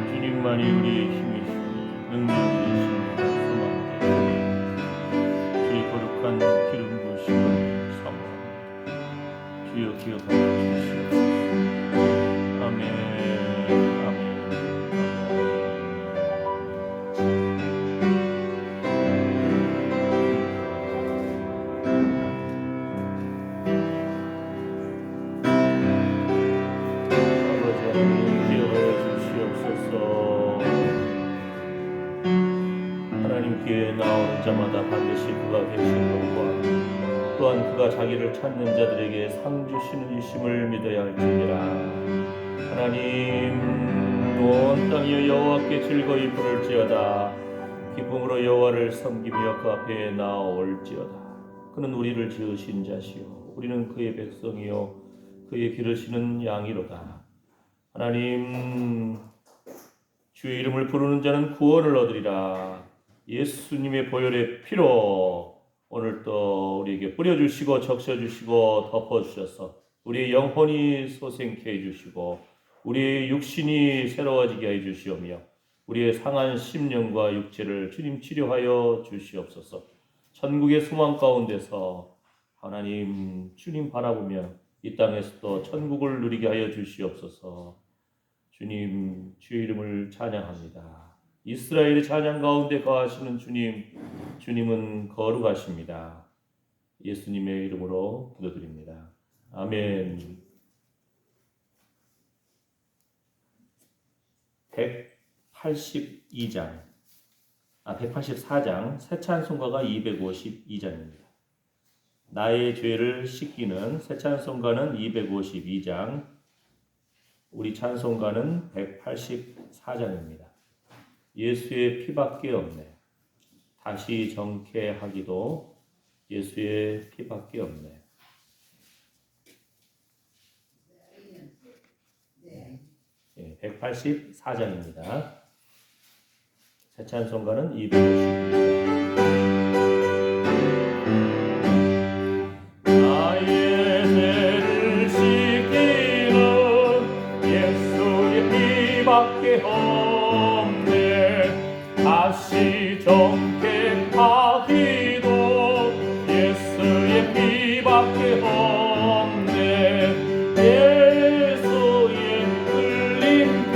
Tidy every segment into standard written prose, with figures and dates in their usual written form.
주님만이 우리의 힘이시고 능력이 되십니다. 소망 주의 거룩한 기름 부으심을 사모합니다. 주여 기억하여 주시옵소서. 아멘. 아멘. 하나님께 나오는 자마다 반드시 그가 계신 것과 또한 그가 자기를 찾는 자들에게 상 주시는 이심을 믿어야 할지니라. 하나님 온 땅이여 여호와께 즐거이 부를지어다. 기쁨으로 여호와를 섬기며 그 앞에 나아올지어다. 그는 우리를 지으신 자시요 우리는 그의 백성이요 그의 기르시는 양이로다. 하나님 주의 이름을 부르는 자는 구원을 얻으리라. 예수님의 보혈의 피로 오늘도 우리에게 뿌려주시고 적셔주시고 덮어주셔서 우리의 영혼이 소생케 해주시고 우리의 육신이 새로워지게 해주시오며 우리의 상한 심령과 육체를 주님 치료하여 주시옵소서. 천국의 소망 가운데서 하나님 주님 바라보며 이 땅에서도 천국을 누리게 하여 주시옵소서. 주님 주의 이름을 찬양합니다. 이스라엘의 찬양 가운데 거하시는 주님, 주님은 거룩하십니다. 예수님의 이름으로 기도드립니다. 아멘. 184장 새 찬송가가 252장입니다. 나의 죄를 씻기는 새 찬송가는 252장, 우리 찬송가는 184장입니다. 예수의 피밖에 없네. 다시 정케하기도 예수의 피밖에 없네. 네, 184장입니다. 새 찬송가는 252장. 밖에 없네. 다시 정케하기도 예수의 피밖에 없네. 예수의 흘린 피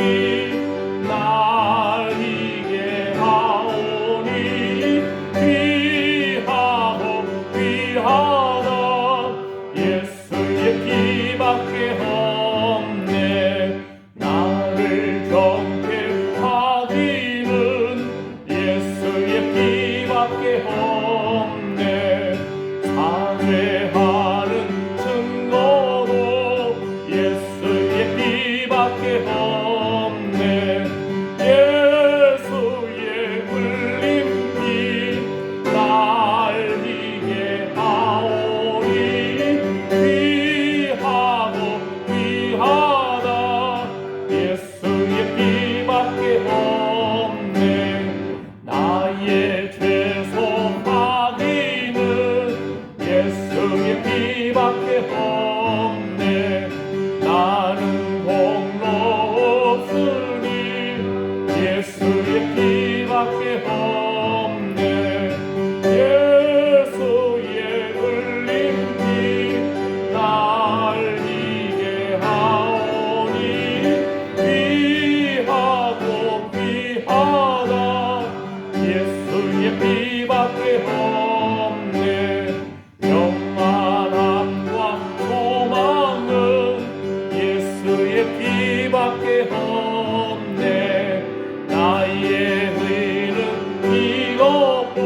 날 이게 하오니 귀하고 귀하다. 예수의 피밖에 없네. 나를 정케하기는 예수의 피밖에 없네. 살해하는 증거도 예수의 피밖에 없네. 예수의 흘린 피 날 이게 하오니 귀하고 귀하다. 예수의 피밖에 없네. 나의 죄 속하기는 예수의 피밖에 없네. 나는 공로 없으니 예수의 피밖에 없네. 예수의 흘린 피 날 이게 하오니 귀하고 귀하다. 예수의 피밖에 없네. 영원함과 소망은 예수의 피밖에 없네. 나의 의는 이것뿐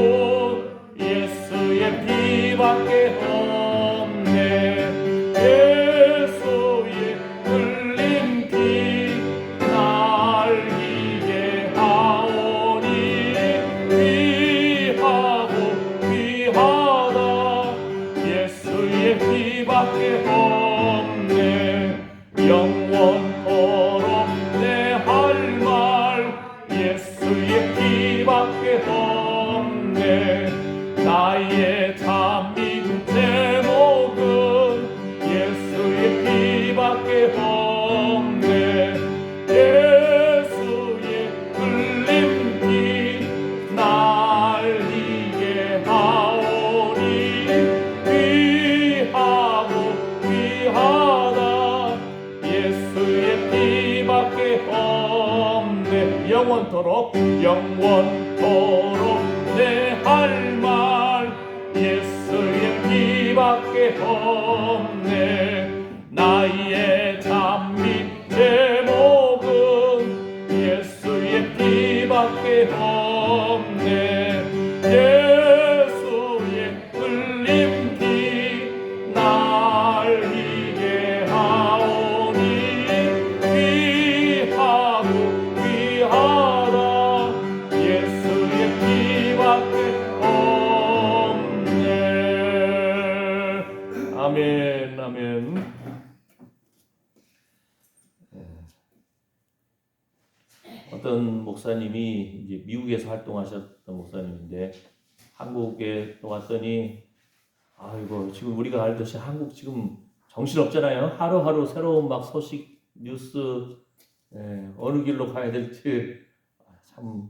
예수의 피밖에 없네. 예수의 흘린 피 날 이게 하오니 귀하고 귀하다. 예수의 피밖에 없네. 영원토록 내 할 말 예수의 피밖에 없네. 나의 잠민 제목은 예수의 피밖에 없네. 영원토록 내 할 말 예수의 피밖에 없네. 나의 찬미 제목은 예수의 피밖에 없네. 예수의 흘린 피 날 이게 하오니 귀하고 귀하다. 예수의 피밖에 없네. 아멘, 아멘. 어떤 목사님이 이제 미국에서 활동하셨던 목사님인데 한국에 또 왔더니 아이고 지금 우리가 알듯이 한국 지금 정신없잖아요. 하루하루 새로운 막 소식 뉴스 어느 길로 가야 될지 참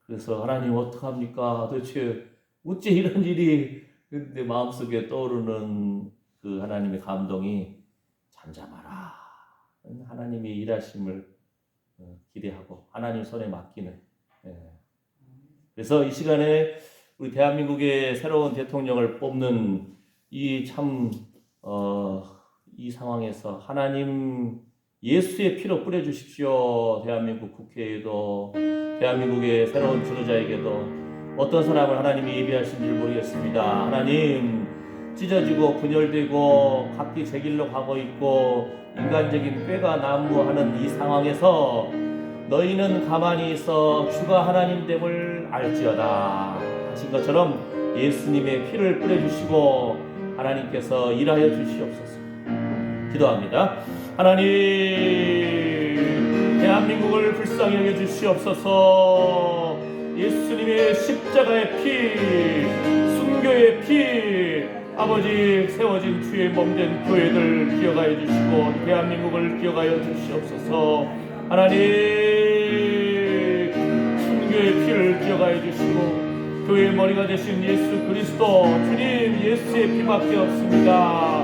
그래서 하나님 어떡합니까? 도대체 어째 이런 일이. 근데 마음속에 떠오르는 그 하나님의 감동이 잠잠하라. 하나님이 일하심을 기대하고 하나님 손에 맡기는. 그래서 이 시간에 우리 대한민국의 새로운 대통령을 뽑는 이 상황에서 하나님 예수의 피로 뿌려주십시오. 대한민국 국회에도 대한민국의 새로운 지도자에게도 어떤 사람을 하나님이 예비하신 줄 모르겠습니다. 하나님 찢어지고 분열되고 각기 제 길로 가고 있고 인간적인 꾀가 난무하는 이 상황에서 너희는 가만히 있어 주가 하나님됨을 알지어다 하신 것처럼 예수님의 피를 뿌려주시고 하나님께서 일하여 주시옵소서. 기도합니다. 하나님 대한민국을 불쌍히 여겨 주시옵소서. 예수님의 십자가의 피, 순교의 피, 아버지 세워진 주의 몸된 교회들 기억하여 주시고 대한민국을 기억하여 주시옵소서. 하나님 순교의 피를 기억하여 주시고 교회의 머리가 되신 예수 그리스도 주님 예수의 피밖에 없습니다.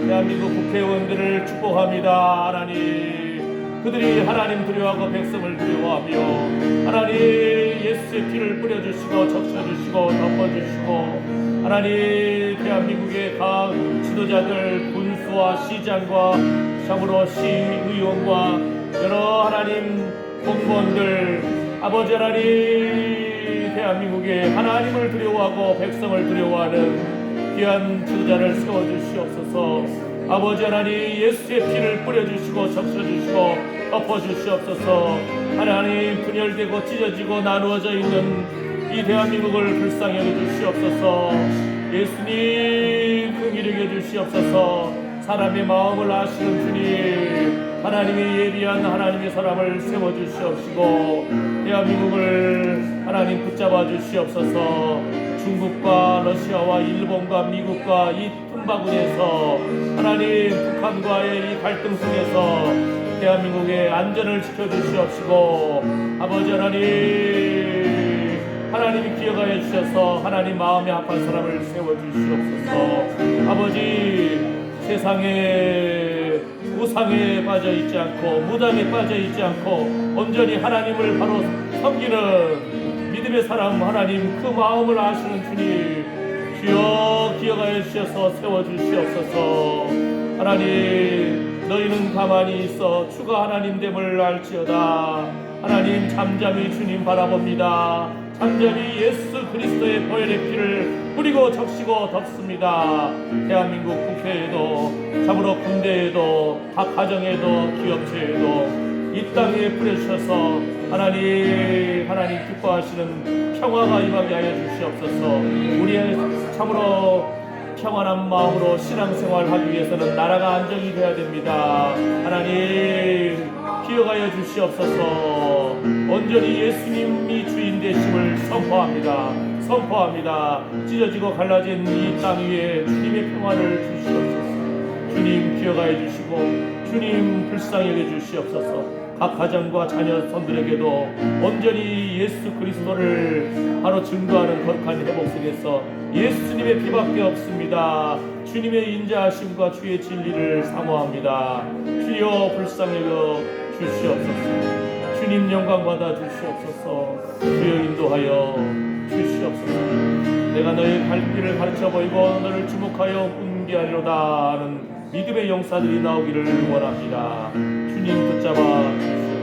대한민국 국회의원들을 축복합니다. 하나님 그들이 하나님 두려워하고 백성을 두려워하며 하나님 예수의 피를 뿌려주시고 적셔주시고 덮어주시고 하나님 대한민국의 각 지도자들 군수와 시장과 참으로 시의원과 여러 하나님 공무원들 아버지 하나님 대한민국에 하나님을 두려워하고 백성을 두려워하는 귀한 지도자를 세워주시옵소서. 아버지 하나님 예수의 피를 뿌려주시고 적셔주시고 덮어주시옵소서. 하나님 분열되고 찢어지고 나누어져 있는 이 대한민국을 불쌍히 여겨주시옵소서. 예수님 긍휼히 여겨주시옵소서. 사람의 마음을 아시는 주님 하나님이 예비한 하나님의 사람을 세워주시옵시고 대한민국을 하나님 붙잡아 주시옵소서. 중국과 러시아와 일본과 미국과 이 틈바구니에서 하나님 북한과의 이 갈등 속에서 대한민국의 안전을 지켜주시옵시고 아버지 하나님이 기억하여 주셔서 하나님 마음에 합한 사람을 세워주시옵소서. 아버지 세상에 우상에 빠져 있지 않고 무당에 빠져 있지 않고 온전히 하나님을 바로 섬기는 믿음의 사람 하나님 그 마음을 아시는 주님 주여 기억하여 주셔서 세워주시옵소서. 하나님 너희는 가만히 있어 주가 하나님됨을 알지어다. 하나님 잠잠히 주님 바라봅니다. 잠잠히 예수 그리스도의 보혈의 피를 뿌리고 적시고 덮습니다. 대한민국 국회에도 참으로 군대에도 각 가정에도 기업체에도 이 땅에 뿌려주셔서 하나님 기뻐하시는 평화가 임하게 하여 주시옵소서. 우리의 참으로 평안한 마음으로 신앙생활 하기 위해서는 나라가 안정이 되어야 됩니다. 하나님 기억하여 주시옵소서. 온전히 예수님이 주인 되심을 선포합니다. 찢어지고 갈라진 이 땅 위에 주님의 평화를 주시옵소서. 주님 기억하여 주시고 주님 불쌍히 여겨 주시옵소서. 각 가정과 자녀 손들에게도 온전히 예수 그리스도를 바로 증거하는 거룩한 회복 속에서 예수님의 피밖에 없습니다. 주님의 인자하심과 주의 진리를 사모합니다. 주여 불쌍히 여겨 주시옵소서. 주님 영광 받아 주시옵소서. 주여 인도하여 주시옵소서. 내가 너의 갈 길을 가르쳐 보이고 너를 주목하여 훈계하리로다 하는 믿음의 용사들이 나오기를 원합니다. 주님 붙잡아 주시옵소서.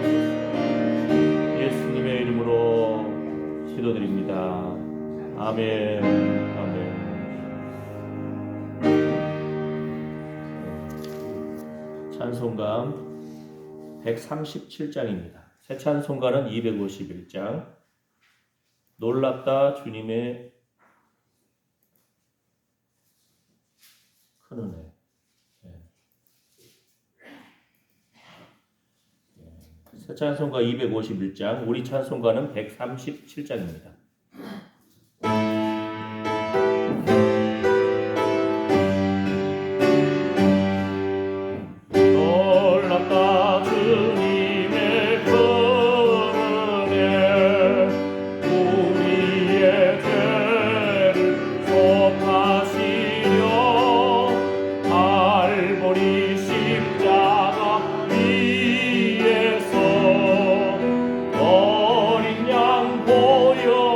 예수님의 이름으로 기도드립니다. 아멘. 아멘. 찬송가 137장입니다. 새 찬송가는 251장. 놀랍다 주님의 큰 은혜. 새 찬송가 251장, 우리 찬송가는 137장입니다. 놀랍다 주님의 큰 은혜 우리의 죄를 속하시려 갈보리 십자가 위에서 어린 양 보여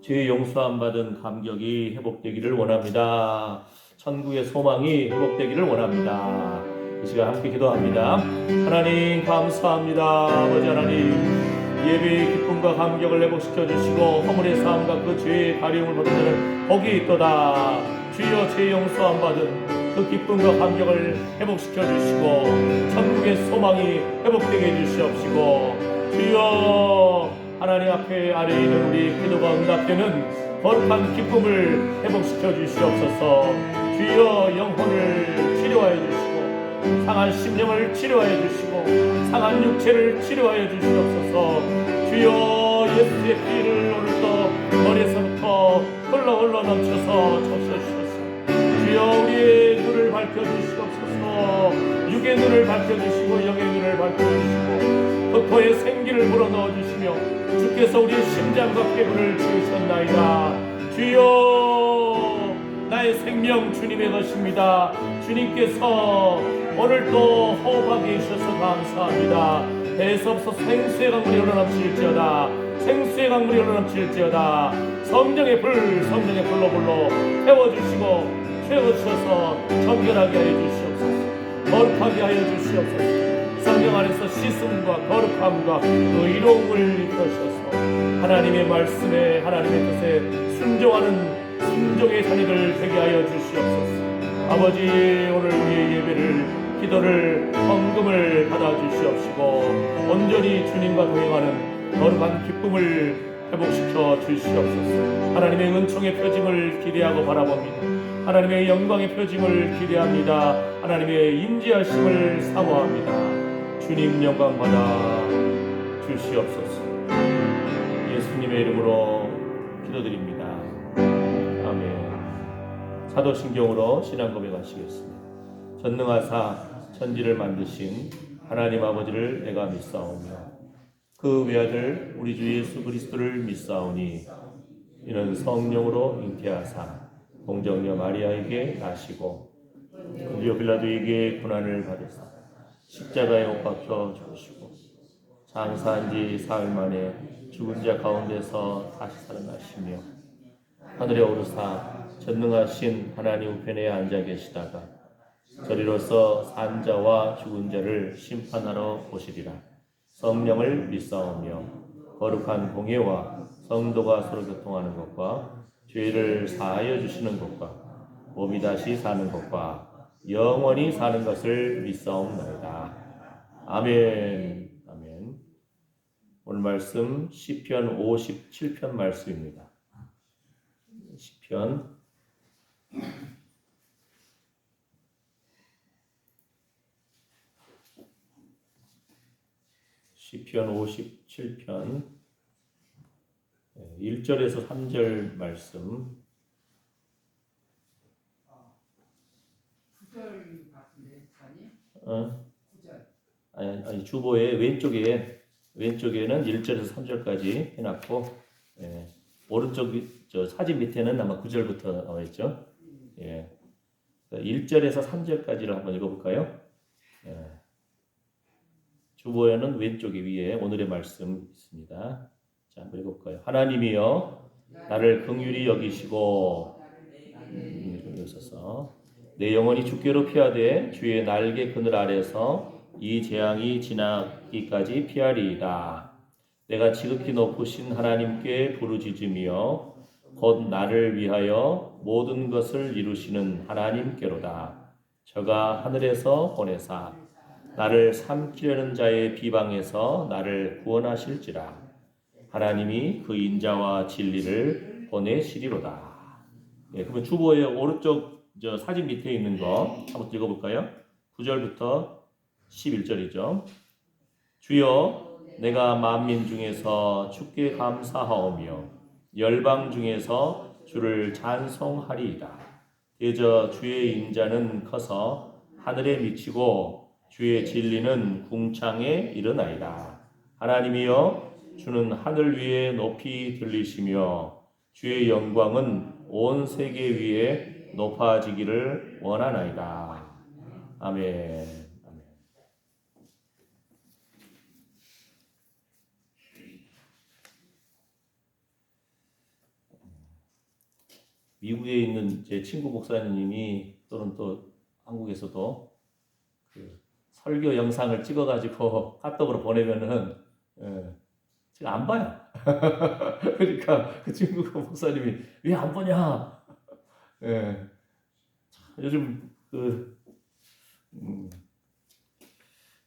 죄 용서함 받은 감격이 회복되기를 원합니다. 천국의 소망이 회복되기를 원합니다. 이 시간 함께 기도합니다. 하나님 감사합니다. 아버지 하나님, 예배의 기쁨과 감격을 회복시켜 주시고 허물의 삶과 그 죄의 가리움을 받은 자는 복이 있도다. 주여, 죄 용서함 받은 그 기쁨과 감격을 회복시켜 주시고 천국의 소망이 회복되게 해주시옵시고, 주여, 하나님 앞에 아래에 있는 우리 기도가 응답되는 거룩한 기쁨을 회복시켜 주시옵소서. 주여, 영혼을 치료하여 주시고 상한 심령을 치료하여 주시고 상한 육체를 치료하여 주시옵소서. 주여, 예수의 피를 오늘도 머리에서부터 흘러 넘쳐서 적셔주소서. 주여, 우리의 눈을 밝혀주시옵소서. 육의 눈을 밝혀주시고 영의 눈을 밝혀주시고 흑토의 생기를 불어넣어주시며 주께서 우리의 심장과 폐부를 지으셨나이다. 주여, 나의 생명 주님의 것입니다. 주님께서 오늘도 호흡하게 해주셔서 감사합니다. 배에서 없어서 생수의 강물이 흘러넘칠지어다. 생수의 강물이 흘러넘칠지어다. 성령의 불로 태워주시고 채워주셔서 정결하게 하여 주시옵소서. 거룩하게 하여 주시옵소서. 성령 안에서 씻음과 거룩함과 의로움을 입혀주셔서 하나님의 말씀에 하나님의 뜻에 순종하는 순종의 자녀들 되게 하여 주시옵소서. 아버지, 오늘 우리의 예배를 기도를 헌금을 받아주시옵시고 온전히 주님과 동행하는 거룩한 기쁨을 회복시켜 주시옵소서. 하나님의 은총의 표징을 기대하고 바라봅니다. 하나님의 영광의 표징을 기대합니다. 하나님의 임재하심을 사모합니다. 주님 영광 받아 주시옵소서. 예수님의 이름으로 기도드립니다. 아멘. 사도신경으로 신앙 고백하시겠습니다. 전능하사 천지를 만드신 하나님 아버지를 내가 믿사오며 그 외아들 우리 주 예수 그리스도를 믿사오니 이는 성령으로 잉태하사 공정녀 마리아에게 나시고 본디오 빌라도에게 고난을 받으사 십자가에 못 박혀 죽으시고 장사한 지 사흘 만에 죽은 자 가운데서 다시 살아나시며 하늘에 오르사 전능하신 하나님 우편에 앉아 계시다가 저리로서 산 자와 죽은 자를 심판하러 오시리라. 성령을 믿사오며 거룩한 공예와 성도가 서로 교통하는 것과 죄를 사하여 주시는 것과 몸이 다시 사는 것과 영원히 사는 것을 믿사옵나이다. 아멘. 아멘. 오늘 말씀 시편 57편 말씀입니다. 시편 57편 1절에서 3절 말씀. 9절 같은데, 아니? 9절. 아니 주보의 왼쪽에는 1절에서 3절까지 해놨고, 오른쪽 저 사진 밑에는 아마 9절부터 나와 있죠. 1절에서 3절까지를 한번 읽어볼까요? 주보에는 왼쪽에 위에 오늘의 말씀 있습니다. 자, 한번 읽어볼까요? 하나님이여 나를 긍휼히 여기시고 있어서 내 영혼이 주께로 피하되 주의 날개 그늘 아래서 이 재앙이 지나기까지 피하리이다. 내가 지극히 높으신 하나님께 부르짖으며 곧 나를 위하여 모든 것을 이루시는 하나님께로다. 저가 하늘에서 보내사 나를 삼키려는 자의 비방에서 나를 구원하실지라. 하나님이 그 인자와 진리를 보내시리로다. 그러면 주보의 오른쪽 저 사진 밑에 있는 거 한번 읽어볼까요? 9절부터 11절이죠. 주여, 내가 만민 중에서 주께 감사하오며 열방 중에서 주를 찬송하리이다. 대저 주의 인자는 커서 하늘에 미치고 주의 진리는 궁창에 이르나이다. 하나님이여, 주는 하늘 위에 높이 들리시며 주의 영광은 온 세계 위에 높아지기를 원하나이다. 아멘. 아멘. 미국에 있는 제 친구 목사님이 또는 또 한국에서도 그 설교 영상을 찍어가지고 카톡으로 보내면은 제가 안 봐요. 그러니까 그 친구 목사님이 왜 안 보냐? 예. 요즘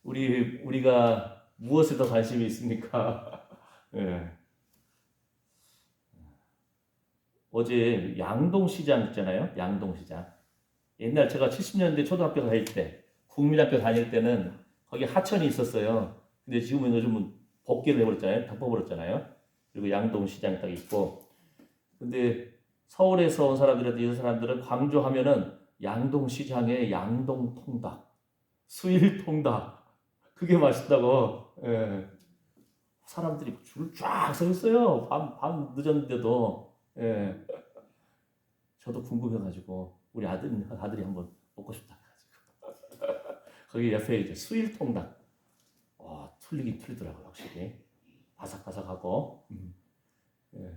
우리가 무엇에 더 관심이 있습니까? 예. 어제 양동시장 있잖아요. 양동시장. 옛날 제가 70년대 초등학교 다닐 때, 국민학교 다닐 때는 거기 하천이 있었어요. 근데 지금은 요즘은 복개를 해버렸잖아요. 덮어버렸잖아요. 그리고 양동시장이 딱 있고. 근데 서울에서 온 사람들한테 이 사람들은 강조하면은 양동시장에 양동통닭, 수일통닭, 그게 맛있다고. 예. 사람들이 줄 쫙 서 있어요. 밤 늦었는데도. 예. 저도 궁금해가지고 우리 아들이 한번 먹고 싶다 해가지고 거기 옆에 이제 수일통닭. 와, 틀리긴 틀리더라고요, 확실히. 바삭바삭하고. 예.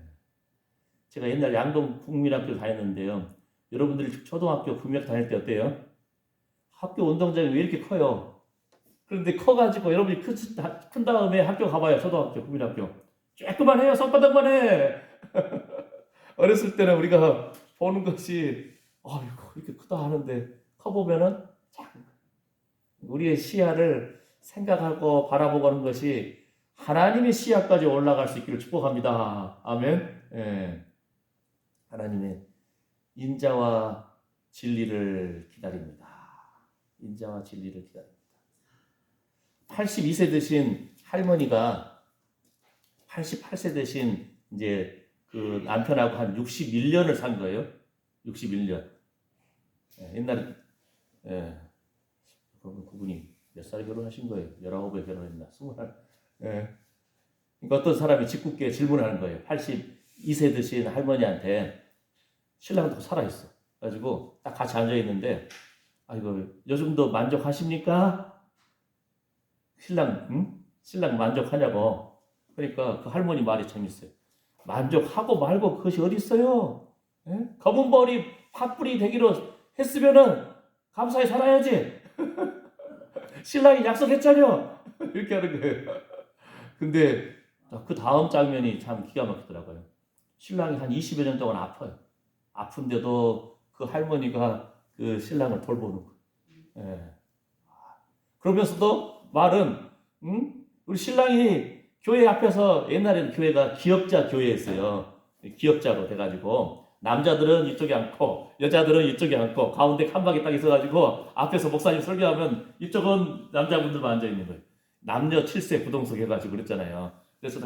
제가 옛날 양동 국민학교 다녔는데요. 여러분들이 초등학교 국민학교 다닐 때 어때요? 학교 운동장이 왜 이렇게 커요? 그런데 커가지고 여러분이 큰 다음에 학교 가봐요. 초등학교 국민학교 조금만 해요. 손바닥만 해. 어렸을 때는 우리가 보는 것이 아이고 이렇게 크다 하는데 커보면은 우리의 시야를 생각하고 바라보는 것이 하나님의 시야까지 올라갈 수 있기를 축복합니다. 아멘. 예. 하나님의 인자와 진리를 기다립니다. 인자와 진리를 기다립니다. 82세 되신 할머니가 88세 되신 이제 그 남편하고 한 61년을 산 거예요. 61년. 옛날에 그분이 몇 살에 결혼하신 거예요? 19에 결혼했나? 21. 그러니까 어떤 사람이 짓궂게 질문하는 거예요. 82세 되신 할머니한테 신랑도 살아있어. 그래가지고 딱 같이 앉아있는데 아이고 요즘도 만족하십니까? 신랑 만족하냐고. 그러니까 그 할머니 말이 재밌어요. 만족하고 말고 그것이 어디 있어요? 검은 머리 팥불이 되기로 했으면은 감사히 살아야지. 신랑이 약속했잖아요. 이렇게 하는 거예요. 근데 그 다음 장면이 참 기가 막히더라고요. 신랑이 한 20여 년 동안 아파요. 아픈데도 그 할머니가 그 신랑을 돌보는 거예요. 그러면서도 말은 우리 신랑이 교회 앞에서 옛날에는 교회가 기역자 교회였어요. 기역자로 돼가지고 남자들은 이쪽에 앉고 여자들은 이쪽에 앉고 가운데 칸막이 딱 있어가지고 앞에서 목사님 설교하면 이쪽은 남자분들만 앉아 있는 거예요. 남녀 7세 부동석 해가지고 그랬잖아요. 그래서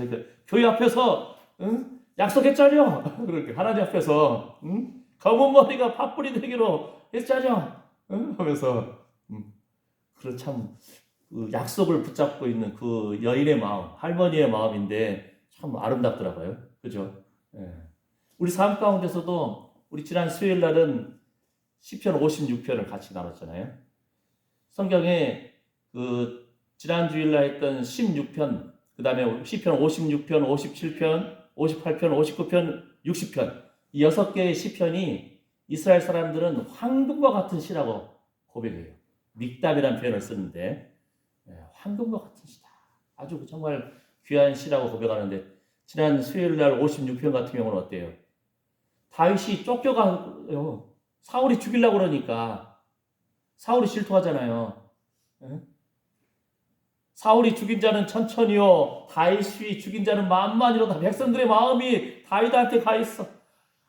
교회 앞에서 약속했잖아요. 그렇게 하나님 앞에서 검은 머리가 팥불이 되기로 했잖아요. 하면서 그런 참 그 약속을 붙잡고 있는 그 여인의 마음, 할머니의 마음인데 참 아름답더라고요. 그죠? 우리 삶 가운데서도 우리 지난 수요일 날은 시편 56편을 같이 나눴잖아요. 성경에 그 지난 주일 날 했던 16편, 그 다음에 시편 56편, 57편, 58편, 59편, 60편 이 6개의 시편이 이스라엘 사람들은 황금과 같은 시라고 고백해요. 믹담이라는 표현을 쓰는데 황금과 같은 시다. 아주 정말 귀한 시라고 고백하는데 지난 수요일 날 56편 같은 경우는 어때요? 다윗이 쫓겨가요. 사울이 죽이려고 그러니까 사울이 질투하잖아요. 사울이 죽인 자는 천천히요 다윗이 죽인 자는 만만이로다. 백성들의 마음이 다윗한테 가 있어.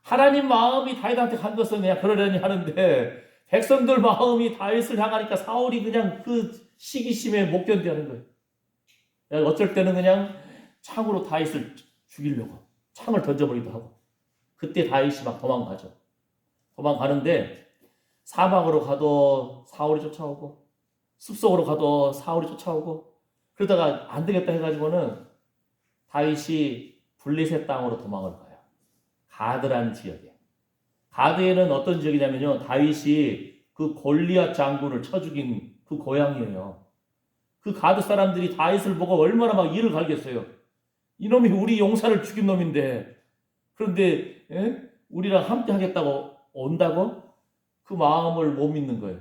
하나님 마음이 다윗한테 간 것은 그냥 그러려니 하는데 백성들 마음이 다윗을 향하니까 사울이 그냥 그 시기심에 못 견디하는 거예요. 어쩔 때는 그냥 창으로 다윗을 죽이려고 창을 던져버리기도 하고 그때 다윗이 막 도망가죠. 도망가는데 사막으로 가도 사울이 쫓아오고 숲속으로 가도 사울이 쫓아오고 그러다가 안 되겠다 해가지고는 다윗이 블레셋 땅으로 도망을 가요. 가드라는 지역에. 가드에는 어떤 지역이냐면요. 다윗이 그 골리앗 장군을 쳐 죽인 그 고향이에요. 그 가드 사람들이 다윗을 보고 얼마나 막 이를 갈겠어요. 이놈이 우리 용사를 죽인 놈인데 그런데 우리랑 함께 하겠다고 온다고? 그 마음을 못 믿는 거예요.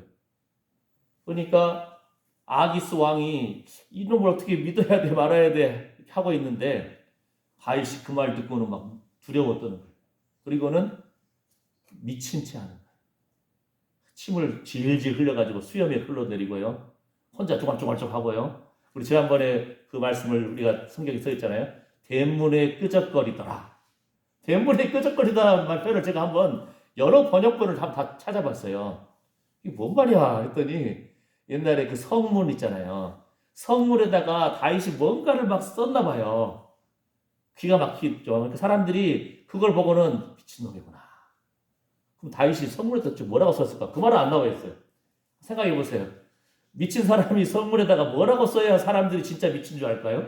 그러니까 아기스 왕이 이놈을 어떻게 믿어야 돼 말아야 돼 이렇게 하고 있는데 다윗이 그 말 듣고는 막 두려웠던 거예요. 그리고는 미친 채 하는 거예요. 침을 질질 흘려가지고 수염에 흘러내리고요. 혼자 쪼글쪼글쪼글 하고요. 우리 지난번에 그 말씀을 우리가 성경에 써 있잖아요. 대문에 끄적거리더라. 대문에 끄적거리다라는 말 표현을 제가 한번 여러 번역본을 다 찾아봤어요. 이게 뭔 말이야 했더니 옛날에 그 성문 있잖아요. 성문에다가 다윗이 뭔가를 막 썼나 봐요. 기가 막히죠. 그러니까 사람들이 그걸 보고는 미친놈이구나. 그럼 다윗이 성문에다 뭐라고 썼을까? 그 말은 안 나와 있어요. 생각해 보세요. 미친 사람이 성문에다가 뭐라고 써야 사람들이 진짜 미친 줄 알까요?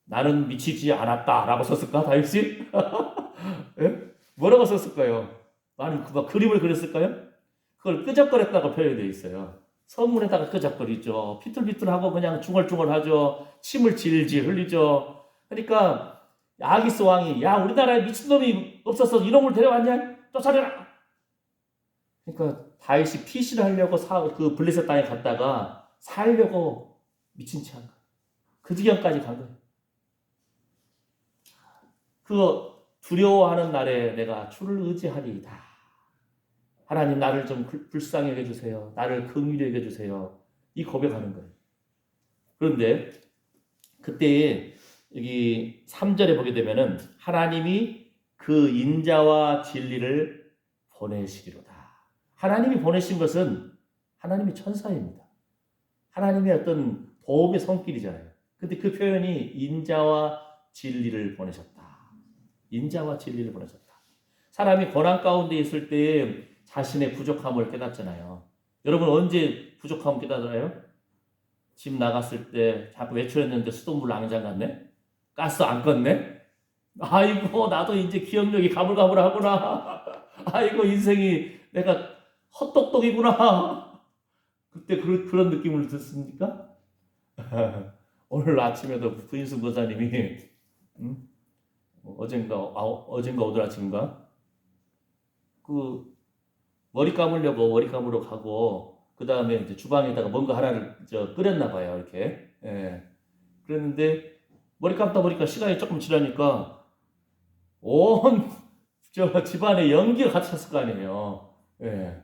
나는 미치지 않았다라고 썼을까? 다윗이? 예? 뭐라고 썼을까요? 아니 막 그림을 그렸을까요? 그걸 끄적거렸다고 표현되어 있어요. 성문에다가 끄적거리죠. 피틀피틀하고 그냥 중얼중얼하죠. 침을 질질 흘리죠. 그러니까 아기스 왕이 야 우리나라에 미친놈이 없어서 이놈을 데려왔냐? 쫓아내라. 그러니까 다윗이 피신을 하려고 그 블레셋 땅에 갔다가 살려고 미친 채 한 거예요. 그 지경까지 간 거예요. 그 두려워하는 날에 내가 주를 의지하리이다. 하나님 나를 좀 불쌍히 여겨주세요. 나를 긍휼히 여겨주세요. 이 고백하는 거예요. 그런데 그때 여기 3절에 보게 되면은 하나님이 그 인자와 진리를 보내시리로다. 하나님이 보내신 것은 하나님의 천사입니다. 하나님의 어떤 도움의 손길이잖아요. 근데 그 표현이 인자와 진리를 보내셨다. 인자와 진리를 보내셨다. 사람이 고난 가운데 있을 때 자신의 부족함을 깨닫잖아요. 여러분 언제 부족함을 깨닫아요? 집 나갔을 때 자꾸 외출했는데 수돗물 낭장 갔네? 가스 안 껐네? 아이고 나도 이제 기억력이 가물가물하구나. 아이고 인생이 내가 헛똑똑이구나. 그때 그런 느낌을 듣습니까? 오늘 아침에도 부인순 권사님이 어젠가 오늘 아침인가 그 머리 감으려고 머리 감으러 가고 그 다음에 이제 주방에다가 뭔가 하나를 끓였나 봐요 이렇게. 예. 그랬는데 머리 감다 보니까 시간이 조금 지나니까 온 집안에 연기가 같이 찼을 거 아니에요. 예.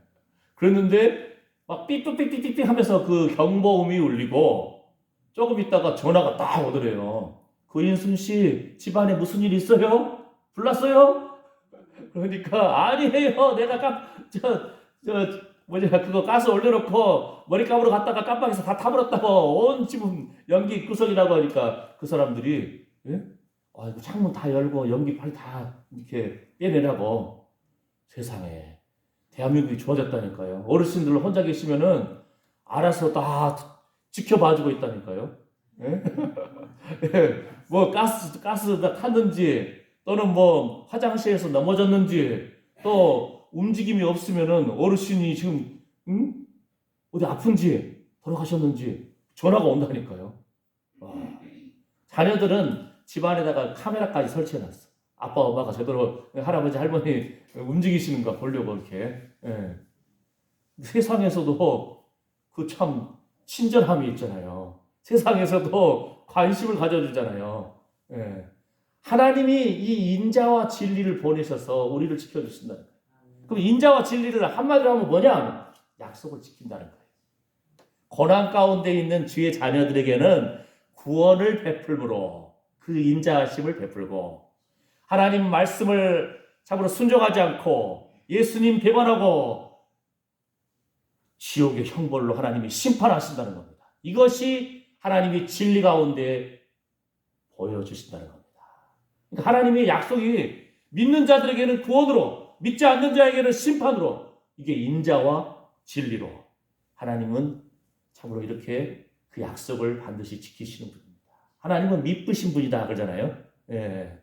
그랬는데 막 삐삐삐삐삐 하면서 그 경보음이 울리고 조금 있다가 전화가 딱 오더래요. 구인순 씨 집안에 무슨 일 있어요? 불났어요? 그러니까 아니에요. 내가 그거 가스 올려놓고 머리 감으러 갔다가 깜빡해서 다 타버렸다고 온 집은 연기 구석이라고 하니까 그 사람들이 예? 아이고 창문 다 열고 연기 빨리 다 이렇게 빼내라고. 세상에 대한민국이 좋아졌다니까요. 어르신들 혼자 계시면은 알아서 다 지켜봐주고 있다니까요. 예? 뭐 가스가 탔는지 또는 뭐 화장실에서 넘어졌는지 또 움직임이 없으면은 어르신이 지금 어디 아픈지 돌아가셨는지 전화가 온다니까요. 와. 자녀들은 집안에다가 카메라까지 설치해놨어. 아빠 엄마가 제대로 할아버지 할머니 움직이시는가 보려고 이렇게. 예. 세상에서도 그 참 친절함이 있잖아요. 세상에서도 관심을 가져주잖아요. 예. 하나님이 이 인자와 진리를 보내셔서 우리를 지켜주신다는 거예요. 그럼 인자와 진리를 한마디로 하면 뭐냐? 약속을 지킨다는 거예요. 고난 가운데 있는 주의 자녀들에게는 구원을 베풀므로 그 인자하심을 베풀고 하나님 말씀을 참으로 순종하지 않고 예수님 배반하고 지옥의 형벌로 하나님이 심판하신다는 겁니다. 이것이 하나님이 진리 가운데 보여주신다는 겁니다. 그러니까 하나님의 약속이 믿는 자들에게는 구원으로 믿지 않는 자에게는 심판으로 이게 인자와 진리로 하나님은 참으로 이렇게 그 약속을 반드시 지키시는 분입니다. 하나님은 미쁘신 분이다 그러잖아요. 예.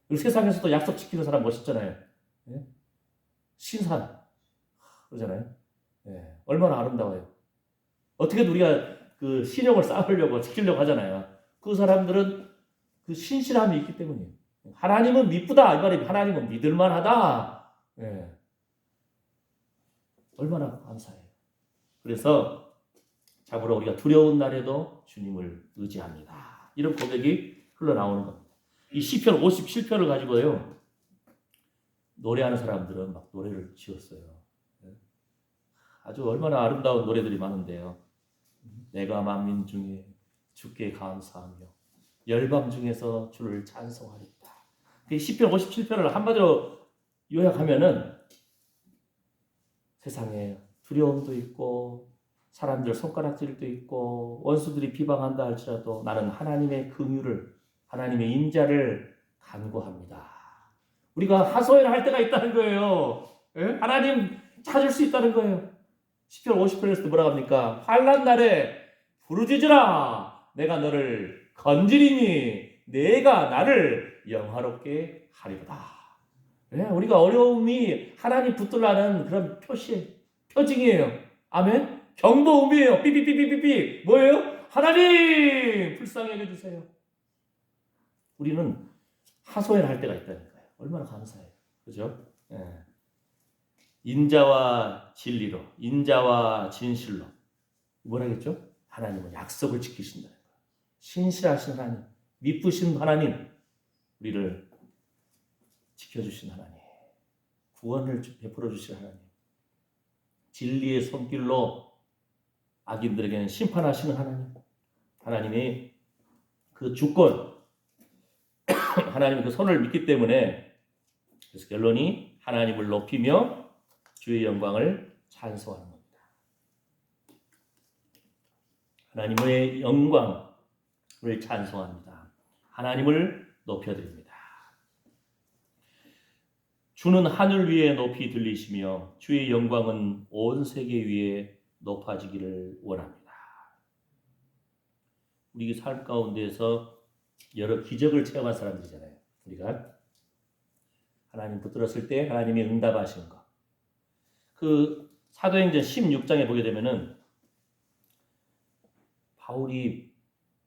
그리고 세상에서도 약속 지키는 사람 멋있잖아요. 예? 신산 그러잖아요. 예. 얼마나 아름다워요. 어떻게든 우리가 그 신용을 쌓으려고 지키려고 하잖아요. 그 사람들은 그 신실함이 있기 때문이에요. 하나님은 미쁘다 이 말이 하나님은 믿을만하다. 예. 얼마나 감사해요. 그래서 자고로 우리가 두려운 날에도 주님을 의지합니다. 이런 고백이 흘러나오는 겁니다. 이 시편 57편을 가지고요. 노래하는 사람들은 막 노래를 지었어요. 아주 얼마나 아름다운 노래들이 많은데요. 내가 만민 중에 주께 감사하며 열방 중에서 주를 찬송하리다. 이 시편 57편을 한마디로 요약하면은 세상에 두려움도 있고 사람들 손가락질도 있고 원수들이 비방한다 할지라도 나는 하나님의 긍휼을 하나님의 인자를 간구합니다. 우리가 하소연을 할 때가 있다는 거예요. 예? 하나님 찾을 수 있다는 거예요. 시편 50편에서도 뭐라고 합니까? 환난 날에 부르짖으라 내가 너를 건지리니 내가 나를 영화롭게 하리로다. 예? 우리가 어려움이 하나님 붙들라는 그런 표징이에요. 아멘? 경보음이에요. 삐삐삐삐삐삐. 뭐예요? 하나님 불쌍히 여겨주세요. 우리는 하소연할 때가 있다니까요. 얼마나 감사해요. 그죠? 예. 인자와 진리로, 인자와 진실로. 뭐라겠죠? 하나님은 약속을 지키신다는 거예요. 신실하신 하나님, 미쁘신 하나님, 우리를 지켜주신 하나님, 구원을 베풀어 주신 하나님, 진리의 손길로 악인들에게는 심판하시는 하나님, 하나님의 그 주권, 하나님의 그 손을 믿기 때문에 그래서 결론이 하나님을 높이며 주의 영광을 찬송하는 겁니다. 하나님의 영광을 찬송합니다. 하나님을 높여드립니다. 주는 하늘 위에 높이 들리시며 주의 영광은 온 세계 위에 높아지기를 원합니다. 우리 삶 가운데에서 여러 기적을 체험한 사람들이잖아요. 우리가 하나님 붙들었을 때 하나님이 응답하신 것. 그 사도행전 16장에 보게 되면은 바울이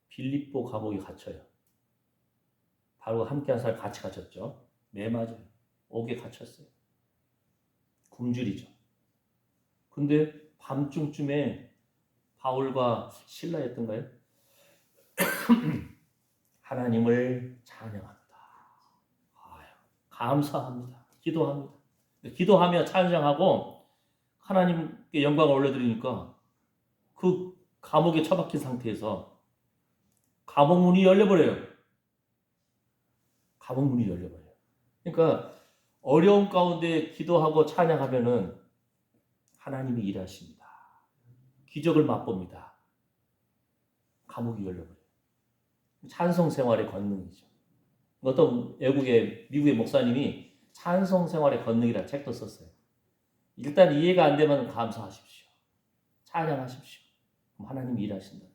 빌립보 감옥에 갇혀요. 바울과 함께한 사람 같이 갇혔죠. 매 맞아요. 옥에 갇혔어요. 굶주리죠. 근데 밤중쯤에 바울과 실라였던가요? 하나님을 찬양합니다. 감사합니다. 기도합니다. 기도하며 찬양하고 하나님께 영광을 올려드리니까 그 감옥에 처박힌 상태에서 감옥 문이 열려버려요. 감옥 문이 열려버려요. 그러니까 어려움 가운데 기도하고 찬양하면은 하나님이 일하십니다. 기적을 맛봅니다. 감옥이 열려버려요. 찬송 생활의 권능이죠. 어떤 미국의 목사님이 찬송 생활의 권능이라는 책도 썼어요. 일단 이해가 안 되면 감사하십시오. 찬양하십시오. 그럼 하나님이 일하신다는 거예요.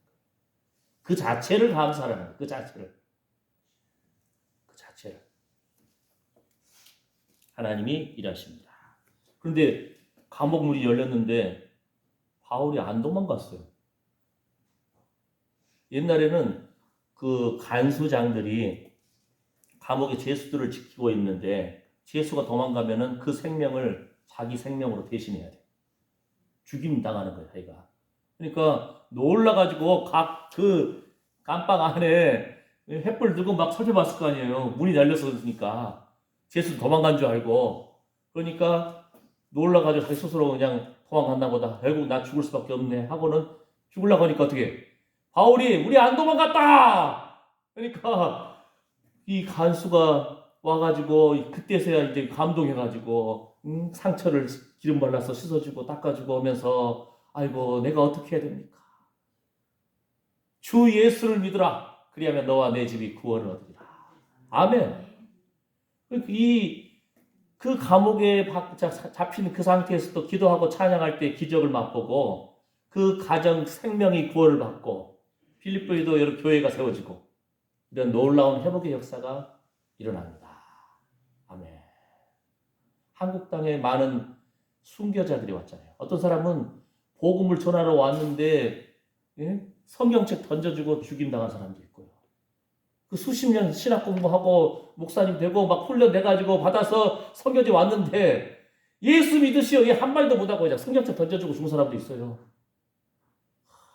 그 자체를 감사하는 거예요. 그 자체를. 하나님이 일하십니다. 그런데 감옥 문이 열렸는데 바울이 안 도망갔어요. 옛날에는 그 간수장들이 감옥의 죄수들을 지키고 있는데 죄수가 도망가면은 그 생명을 자기 생명으로 대신해야 돼. 죽임 당하는 거야, 자기가. 그러니까 놀라가지고 각 그 감방 안에 횃불 들고 막 살펴봤을 거 아니에요. 문이 열렸으니까. 죄수 도망간 줄 알고. 그러니까 놀라가지고 자기 스스로 그냥 도망갔나 보다. 결국 나 죽을 수밖에 없네 하고는 죽으려고 하니까 어떻게 바울이 우리 안 도망갔다. 그러니까 이 간수가 와가지고 그때서야 이제 감동해가지고 상처를 기름 발라서 씻어주고 닦아주고 오면서 아이고 내가 어떻게 해야 됩니까? 주 예수를 믿으라. 그리하면 너와 내 집이 구원을 얻으리라. 아멘. 그 감옥에 잡힌 그 상태에서도 기도하고 찬양할 때 기적을 맛보고 그 가정 생명이 구원을 받고 필리포에도 여러 교회가 세워지고 이런 놀라운 회복의 역사가 일어납니다. 아멘. 한국 땅에 많은 순교자들이 왔잖아요. 어떤 사람은 복음을 전하러 왔는데 성경책 던져주고 죽임당한 사람도 있고요. 그 그 수십 년 신학 공부하고 목사님 되고 막 훈련 돼가지고 받아서 선교지 왔는데 예수 믿으시오 이 한 마디도 못하고 그냥 성경책 던져주고 죽은 사람도 있어요.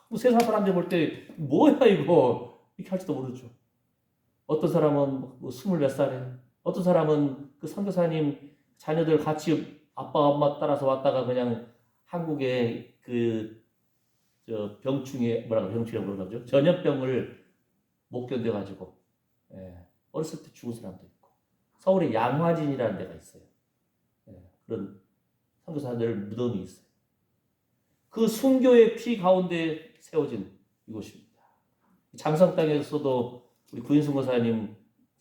뭐 세상 사람들 볼 때 뭐야 이거 이렇게 할지도 모르죠. 어떤 사람은 뭐 24살에, 어떤 사람은 그 선교사님 자녀들 같이 아빠 엄마 따라서 왔다가 그냥 한국에 그 저 병충해 병충해 그러죠. 전염병을 못 견뎌가지고 어렸을 때 죽은 사람도 있고 서울에 양화진이라는 데가 있어요. 그런 선교사들 무덤이 있어요. 그 순교의 피 가운데 세워진 이곳입니다. 장성 땅에서도 우리 구인순 권사님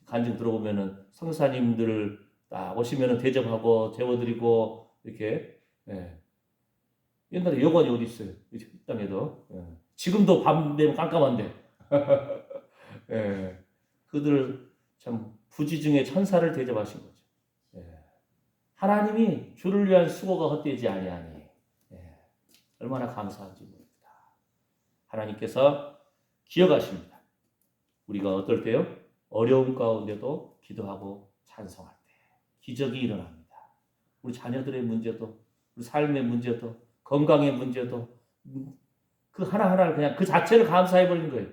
간증 들어보면은 선교사님들 딱 오시면은 대접하고 재워드리고 이렇게 옛날에 여관이 어디 있어요? 이 땅에도 지금도 밤 되면 깜깜한데 그들 참 부지중에 천사를 대접하신 거죠. 하나님이 주를 위한 수고가 헛되지 아니하니 얼마나 감사한지 모릅니다. 하나님께서 기억하십니다. 우리가 어떨 때요? 어려움 가운데도 기도하고 찬송할 때 기적이 일어납니다. 우리 자녀들의 문제도 우리 삶의 문제도 건강의 문제도 그 하나하나를 그냥 그 자체를 감사해 버리는 거예요.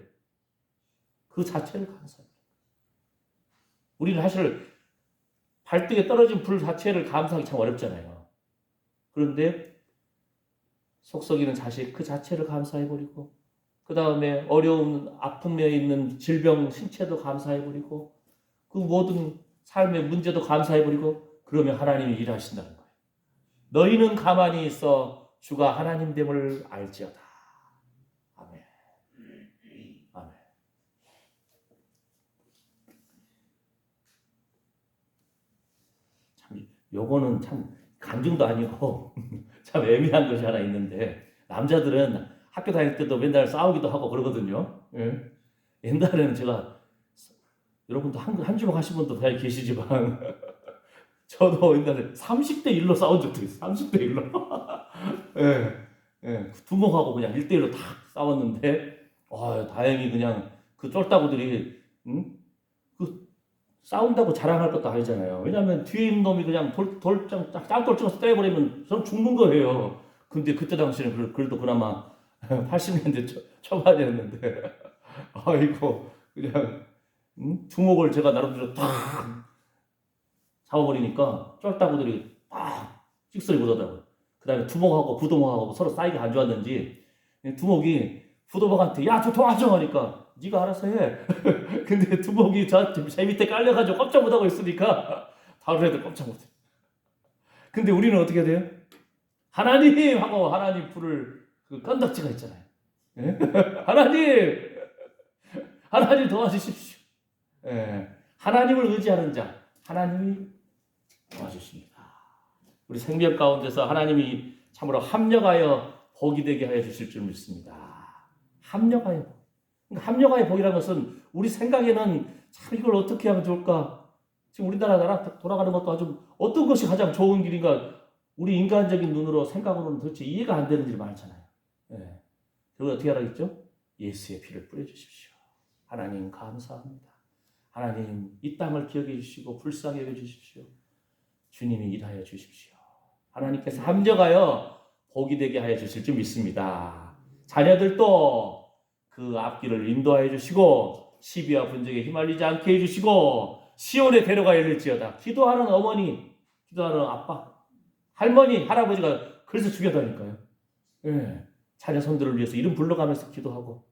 그 자체를 감사해. 우리는 사실 발등에 떨어진 불 자체를 감사하기 참 어렵잖아요. 그런데 속썩이는 자식 그 자체를 감사해버리고 그 다음에 어려운 아픔에 있는 질병 신체도 감사해버리고 그 모든 삶의 문제도 감사해버리고 그러면 하나님이 일하신다는 거예요. 너희는 가만히 있어 주가 하나님 됨을 알지어다. 아멘. 아멘. 참 요거는 참 간증도 아니고 참 애매한 것이 하나 있는데 남자들은 학교 다닐 때도 맨날 싸우기도 하고 그러거든요. 옛날에는 제가 여러분도 한 주먹 하신 분도 잘 계시지만 저도 옛날에 30대 1로 싸운 적도 있어요. 30대 1로. 두목하고 그냥 1대1로 탁 싸웠는데 다행히 그냥 그 쫄따구들이 그 싸운다고 자랑할 것도 아니잖아요. 왜냐하면 뒤에 있는 놈이 그냥 짱돌 찍어서 때려버리면 저는 죽는 거예요. 근데 그때 당시에는 그래도 그나마 80년대 초반이었는데 아이고 그냥 주먹을 제가 나름대로 탁 잡아버리니까 쫄따구들이 딱 찍소리 못하더라고요. 그 다음에 두목하고 부도목하고 서로 사이가 안 좋았는지 두목이 부도목한테 야 저 도와줘 하니까 네가 알아서 해. 근데 두목이 제 밑에 깔려가지고 꼼짝 못하고 있으니까 다른 애들 꼼짝 못해. 근데 우리는 어떻게 돼요? 하나님 하고 하나님 불을 그 건덕지가 있잖아요. 하나님 도와주십시오. 하나님을 의지하는 자 하나님이 도와주십니다. 우리 생명 가운데서 하나님이 참으로 합력하여 복이 되게 하여 주실 줄 믿습니다. 합력하여 복. 그러니까 합력하여 복이라는 것은 우리 생각에는 참 이걸 어떻게 하면 좋을까? 지금 우리나라 돌아가는 것도 아주 어떤 것이 가장 좋은 길인가? 우리 인간적인 눈으로 생각으로는 도대체 이해가 안 되는 일이 많잖아요. 그리고 어떻게 하라겠죠? 예수의 피를 뿌려주십시오. 하나님 감사합니다. 하나님 이 땅을 기억해 주시고 불쌍히 여겨 주십시오. 주님이 일하여 주십시오. 하나님께서 합력하여 복이 되게 하여 주실 줄 믿습니다. 자녀들도 그 앞길을 인도하여 주시고 시비와 분쟁에 휘말리지 않게 해주시고 시온에 데려가 이를지어다. 기도하는 어머니, 기도하는 아빠, 할머니, 할아버지가 그래서 죽여다니까요. 자녀 손들을 위해서 이름 불러가면서 기도하고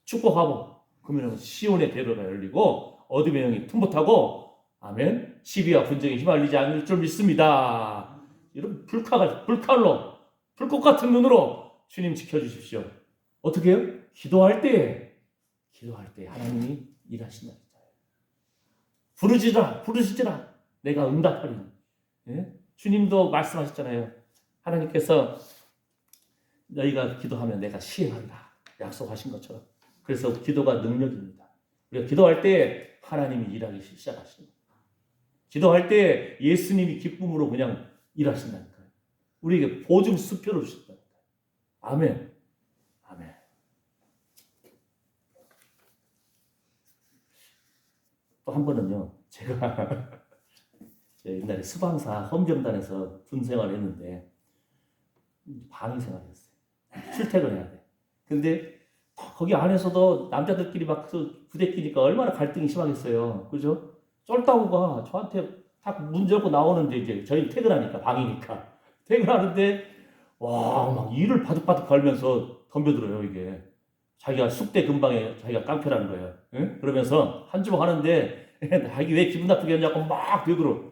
축복하고 그러면 시온의 대로가 열리고 어둠의 영이 틈못하고 아멘 시비와 분쟁에 휘말리지 않을 줄 믿습니다. 이런 불칼로 불꽃 같은 눈으로 주님 지켜주십시오. 어떻게 해요? 기도할 때 하나님이 일하신다. 부르시지라 내가 응답하리니. 주님도 말씀하셨잖아요. 하나님께서 너희가 기도하면 내가 시행한다 약속하신 것처럼. 그래서 기도가 능력입니다. 우리가 기도할 때 하나님이 일하기 시작하십니다. 기도할 때 예수님이 기쁨으로 그냥 일하신다니까요. 우리에게 보증 수표를 주셨다니까요. 아멘. 아멘. 또 한 번은요, 제가 옛날에 수방사 헌병단에서 군 생활을 했는데 방위 생활했어요. 출퇴근해야 돼. 근데 거기 안에서도 남자들끼리 막 그 부대끼니까 얼마나 갈등이 심하겠어요. 그죠? 쫄따구가 저한테 딱 문 열고 나오는데 이제 저희 퇴근하니까 방이니까 퇴근하는데 와 막 이를 바득바득 걸면서 덤벼들어요 이게. 자기가 숙대 근방에 자기가 깡패라는 거예요. 응? 그러면서 한 주먹 하는데 자기 왜 기분 나쁘게 했냐고 막 되들어.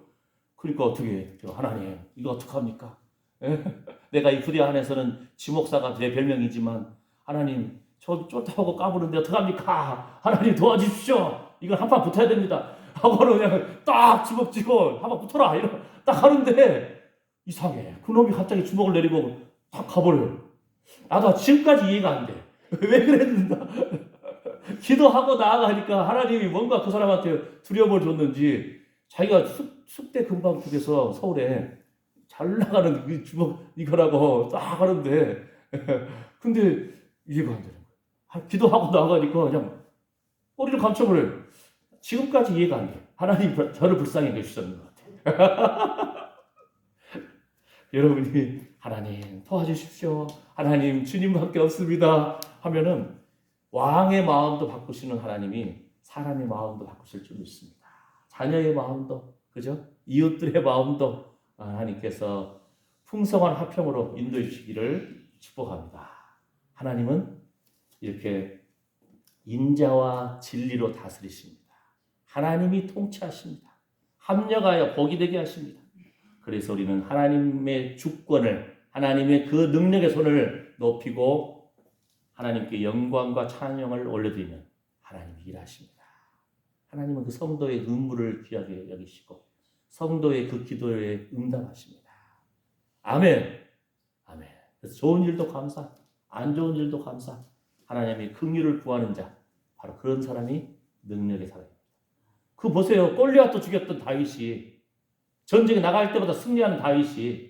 그러니까 어떻게 해? 하나님 이거 어떡합니까? 예? 내가 이 부대 안에서는 지목사가 제 별명이지만 하나님 저 쫓아오고 까부는데 어떡합니까? 하나님 도와주십시오. 이걸 한판 붙어야 됩니다. 하고는 그냥 딱 주먹 쥐고 한판 붙어라 이러 딱 하는데 이상해. 그놈이 갑자기 주먹을 내리고 딱 가버려요. 나도 지금까지 이해가 안 돼. 왜 그랬는가? 기도하고 나아가니까 하나님이 뭔가 그 사람한테 두려움을 줬는지 자기가 숙대 근방 쪽에서 서울에 잘 나가는 그 주먹 이거라고 딱 하는데 근데 이해가 안 되는 거예요. 기도하고 나가니까 그냥 꼬리를 감춰버려요. 지금까지 이해가 안 돼요. 하나님 저를 불쌍히 여겨주셨는 것 같아요. 여러분이 하나님 도와주십시오. 하나님 주님밖에 없습니다. 하면은 왕의 마음도 바꾸시는 하나님이 사람의 마음도 바꾸실 줄 믿습니다. 자녀의 마음도 그죠? 이웃들의 마음도 하나님께서 풍성한 화평으로 인도해 주시기를 축복합니다. 하나님은 이렇게 인자와 진리로 다스리십니다. 하나님이 통치하십니다. 합력하여 복이 되게 하십니다. 그래서 우리는 하나님의 주권을 하나님의 그 능력의 손을 높이고 하나님께 영광과 찬양을 올려드리면 하나님이 일하십니다. 하나님은 그 성도의 의무를 귀하게 여기시고 성도의 그 기도에 응답하십니다. 아멘. 아멘. 그래서 좋은 일도 감사, 안 좋은 일도 감사. 하나님의 긍휼을 구하는 자, 바로 그런 사람이 능력의 사람입니다. 그 보세요. 골리앗도 죽였던 다윗이 전쟁에 나갈 때마다 승리하는 다윗이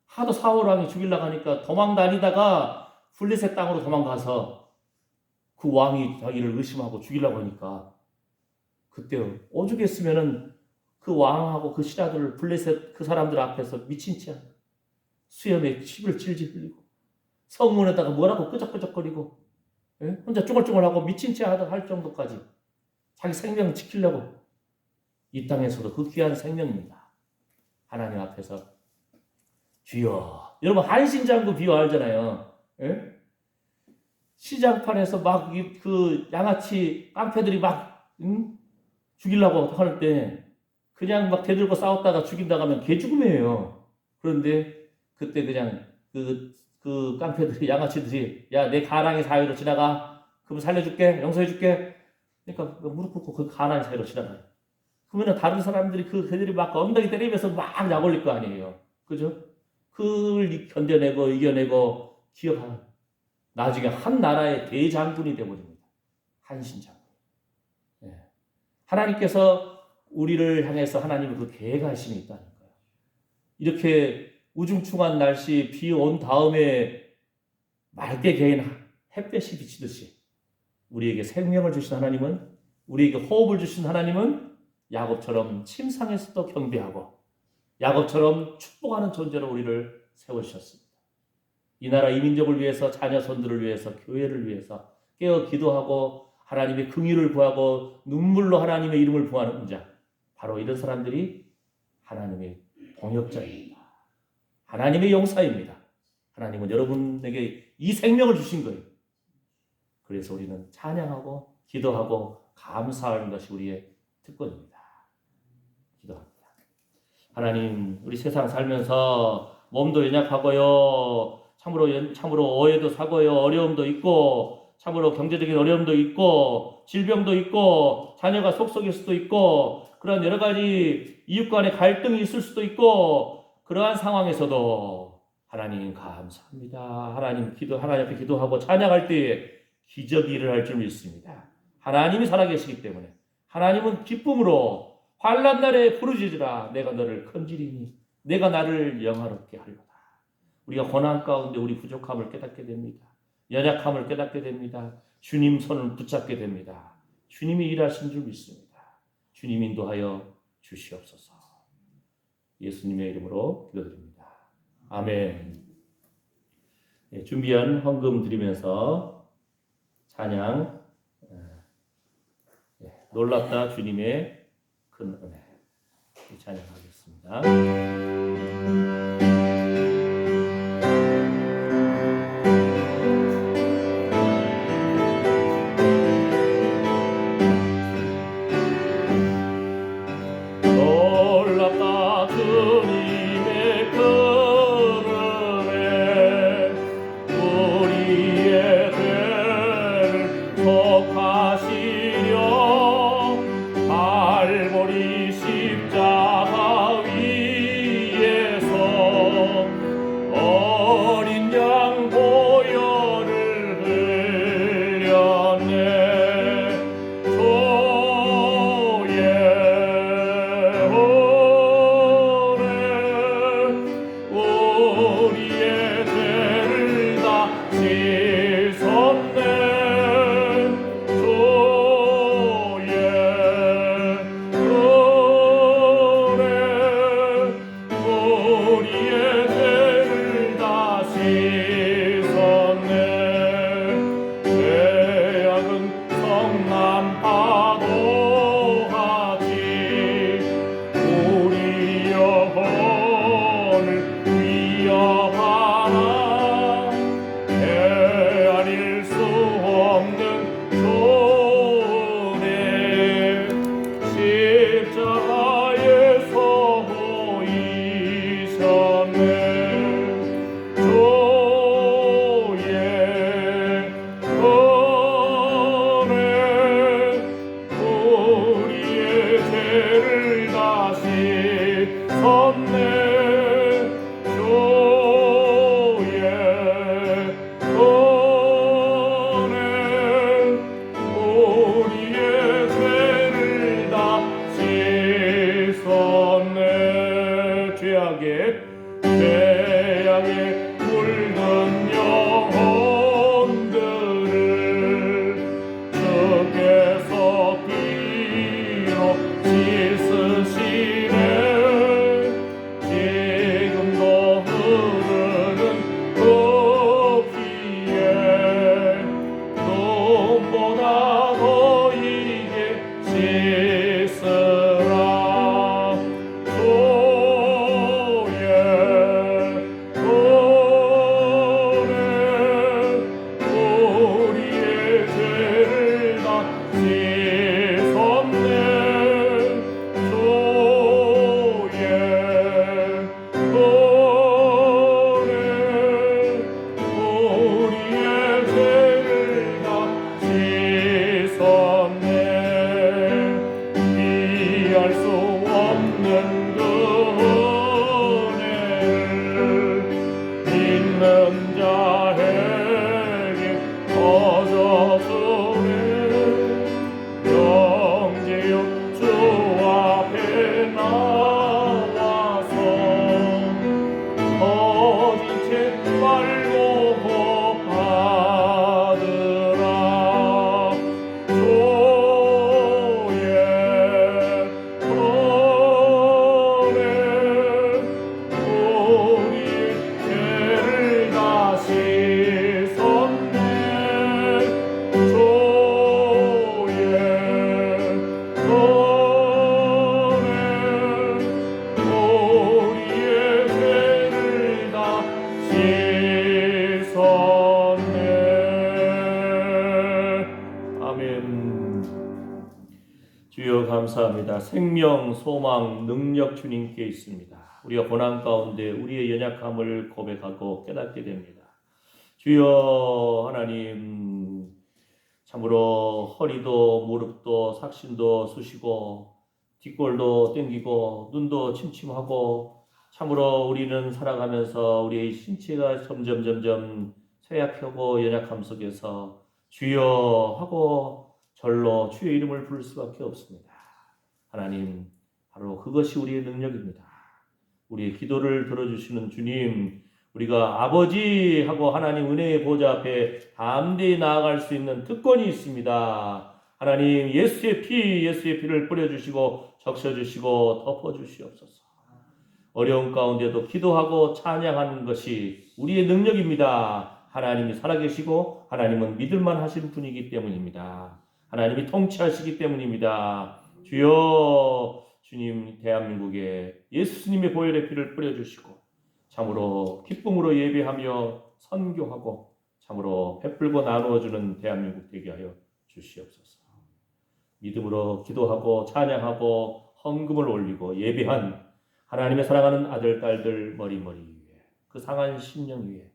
하도 사울 왕이 죽이려고 하니까 도망 다니다가 블레셋 땅으로 도망가서 그 왕이 자기를 의심하고 죽이려고 하니까 그때 오죽했으면은 그 왕하고 그 신하들 블레셋 그 사람들 앞에서 미친 채 수염에 침을 질질 흘리고 성문에다가 뭐라고 끄적끄적거리고 혼자 쭈글쭈글하고 미친 채 할 정도까지 자기 생명 지키려고 이 땅에서도 그 귀한 생명입니다. 하나님 앞에서 주여 여러분 한신장구 비유 알잖아요. 예? 시장판에서 막 그 양아치 깡패들이 막 죽이려고 할 때 그냥 막 대들고 싸웠다가 죽인다고 하면 개죽음이에요. 그런데 그때 그냥 그 깡패들이 양아치들이 야 내 가랑이 사이로 지나가 그럼 살려줄게 용서해줄게 그러니까 무릎 꿇고 그 가랑이 사이로 지나가요. 그러면 다른 사람들이 그들이 막 엉덩이 때리면서 막 약올릴 거 아니에요. 그죠? 그걸 견뎌내고 이겨내고 기억하는 나중에 한 나라의 대장군이 되어버립니다. 한신장군. 네. 하나님께서 우리를 향해서 하나님의 그 계획하심이 있다는 거예요. 이렇게 우중충한 날씨 비 온 다음에 맑게 개인 햇볕이 비치듯이 우리에게 생명을 주신 하나님은 우리에게 호흡을 주신 하나님은 야곱처럼 침상에서도 경배하고 야곱처럼 축복하는 존재로 우리를 세우셨습니다. 이 나라 이민족을 위해서 자녀 손들을 위해서 교회를 위해서 깨어 기도하고 하나님의 긍휼을 구하고 눈물로 하나님의 이름을 부하는 자 바로 이런 사람들이 하나님의 동역자입니다. 하나님의 용사입니다. 하나님은 여러분에게 이 생명을 주신 거예요. 그래서 우리는 찬양하고 기도하고 감사하는 것이 우리의 특권입니다. 기도합니다. 하나님 우리 세상 살면서 몸도 연약하고요. 참으로 오해도 사고요. 어려움도 있고 참으로 경제적인 어려움도 있고 질병도 있고 자녀가 속속일 수도 있고 그런 여러 가지 이웃 간의 갈등이 있을 수도 있고 그러한 상황에서도 하나님 감사합니다. 하나님 앞에 기도하고 찬양할 때에 기적이 일어날 줄 믿습니다. 하나님이 살아계시기 때문에 하나님은 기쁨으로 환난 날에 부르짖으라 내가 너를 건지리니 내가 나를 영화롭게 하리로다. 우리가 고난 가운데 우리 부족함을 깨닫게 됩니다. 연약함을 깨닫게 됩니다. 주님 손을 붙잡게 됩니다. 주님이 일하신 줄 믿습니다. 주님 인도하여 주시옵소서. 예수님의 이름으로 기도드립니다. 아멘. 준비한 헌금 드리면서 찬양 놀랍다 주님의 큰 은혜 찬양하겠습니다. 놀랍다 주님의 큰 은혜 우리의 죄를 속하시려 갈보리 십자가 위에서 어린 양 보혈을 흘렸네. 조의 우리의 죄를 다 씻었네. 조의 우리의 죄를 다 씻었네. 죄악은 성남 파도같이 우리 영혼을 위협하나. 헤아릴 수 없는 손에 십자가에서 보이셨네. 조의 은혜 우리의 죄를 다 씻었네. 조의 은혜 우리의 죄를 다 씻었네. 죄악에 물든 영혼들을 주께서 피로 씻으시네. 지금도 흐르는 그 피에 눈보다 더 이게 씻으라. 조의 은혜 우리의 죄를 다 씻었네. 조의 은혜 우리의 죄를 다 씻었네. 비할 수 없는 그 은혜를 믿는 자에게 거저주네. 영제여 주 앞에 나와서 거짓 채 말고 받으라. 조의 은혜 우리의 죄를 다 씻었네. 조의 은혜 우리의 죄를 다 씻었네. 아멘. 주여 감사합니다. 생명, 소망, 능력 주님께 있습니다. 우리가 고난 가운데 우리의 연약함을 고백하고 깨닫게 됩니다. 주여 하나님, 참으로 허리도 무릎도 삭신도 쑤시고 뒷골도 땡기고 눈도 침침하고 참으로 우리는 살아가면서 우리의 신체가 점점 쇠약하고 연약함 속에서 주여 하고 절로 주의 이름을 부를 수밖에 없습니다. 하나님, 바로 그것이 우리의 능력입니다. 우리의 기도를 들어주시는 주님, 우리가 아버지 하고 하나님 은혜의 보좌 앞에 담대히 나아갈 수 있는 특권이 있습니다. 하나님 예수의 피를 뿌려주시고 적셔주시고 덮어주시옵소서. 어려운 가운데도 기도하고 찬양하는 것이 우리의 능력입니다. 하나님이 살아계시고 하나님은 믿을만 하신 분이기 때문입니다. 하나님이 통치하시기 때문입니다. 주여, 주님 대한민국에 예수님의 보혈의 피를 뿌려주시고 참으로 기쁨으로 예배하며 선교하고 참으로 베풀고 나누어주는 대한민국 되게 하여 주시옵소서. 믿음으로 기도하고 찬양하고 헌금을 올리고 예배한 하나님의 사랑하는 아들 딸들 머리머리 위에, 그 상한 심령 위에,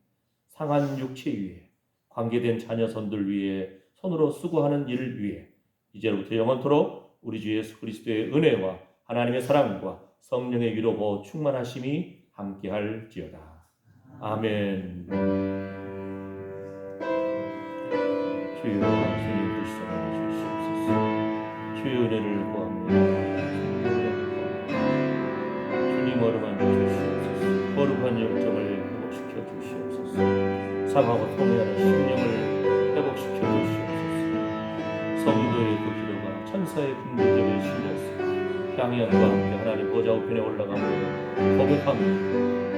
상한 육체 위에, 관계된 자녀손들 위에 손으로 수고하는 일 위에 이제로부터 영원토록 우리 주 예수 그리스도의 은혜와 하나님의 사랑과 성령의 위로보 충만하심이 함께할지어다. 아멘. 주여, 주님 불쌍하게 주시옵소서. 주의 은혜를 구합니다. 주님 어루만져 주시옵소서. 거룩한 영적을 회복시켜 주시옵소서. 상하고 통회하는 심령을 회복시켜 주시옵소서. 성도의 그 기도가 천사의 군대들을 실렸어 향연과 함께 하나님 보좌 우편에 올라가며 거룩함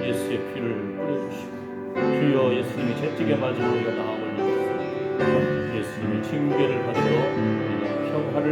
예수의 피를 뿌려주시고 주여, 예수님이 채찍에 맞으러 우리가 나음을 입었습니다. 예수님의 징계를 받으러 우리가 평화를